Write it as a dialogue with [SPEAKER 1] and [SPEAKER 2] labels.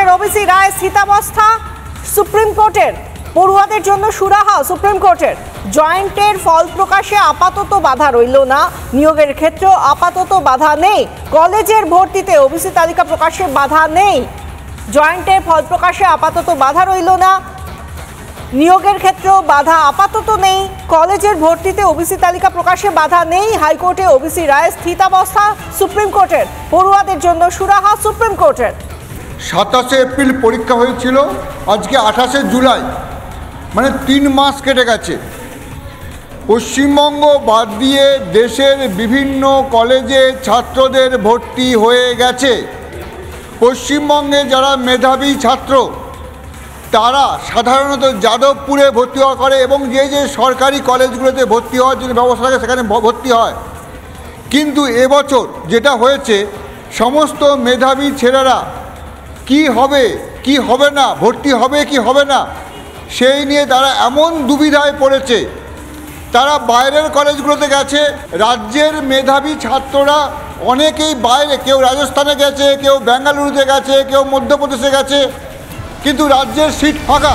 [SPEAKER 1] হাইকোর্টের ওবিসি রায় স্থিতাবস্থা সুপ্রিম কোর্টের, পড়ুয়াদের জন্য সুরাহা সুপ্রিম কোর্টের। জয়েন্টের ফল প্রকাশে আপাতত বাধা রইল না, নিয়োগের ক্ষেত্রেও আপাতত বাধা নেই। কলেজের ভর্তিতে ওবিসি তালিকা প্রকাশে বাধা নেই। জয়েন্টের ফল প্রকাশে আপাতত বাধা রইল না, নিয়োগের ক্ষেত্রেও বাধা আপাতত নেই। কলেজের ভর্তিতে ওবিসি তালিকা প্রকাশে বাধা নেই। হাইকোর্টে ওবিসি রায় স্থিতাবস্থা সুপ্রিম কোর্টের, পড়ুয়াদের জন্য সুরাহা সুপ্রিম কোর্টের।
[SPEAKER 2] 27 এপ্রিল পরীক্ষা হয়েছিল, আজকে 28 জুলাই, মানে 3 মাস কেটে গেছে। পশ্চিমবঙ্গ বাদ দিয়ে দেশের বিভিন্ন কলেজে ছাত্রদের ভর্তি হয়ে গেছে। পশ্চিমবঙ্গে যারা মেধাবী ছাত্র তারা সাধারণত যাদবপুরে ভর্তি হওয়া করে এবং যে যে সরকারি কলেজগুলোতে ভর্তি হওয়ার জন্য ব্যবস্থা থাকে সেখানে ভর্তি হয়। কিন্তু এবছর যেটা হয়েছে, সমস্ত মেধাবী ছেলেরা কি হবে কি হবে না, ভর্তি হবে কি হবে না, সেই নিয়ে তারা এমন দুবিধায় পড়েছে। তারা বাইরের কলেজগুলোতে গেছে। রাজ্যের মেধাবী ছাত্ররা অনেকেই বাইরে, কেউ রাজস্থানে গেছে, কেউ বেঙ্গালুরুতে গেছে, কেউ মধ্যপ্রদেশে গেছে, কিন্তু রাজ্যের সিট ফাঁকা।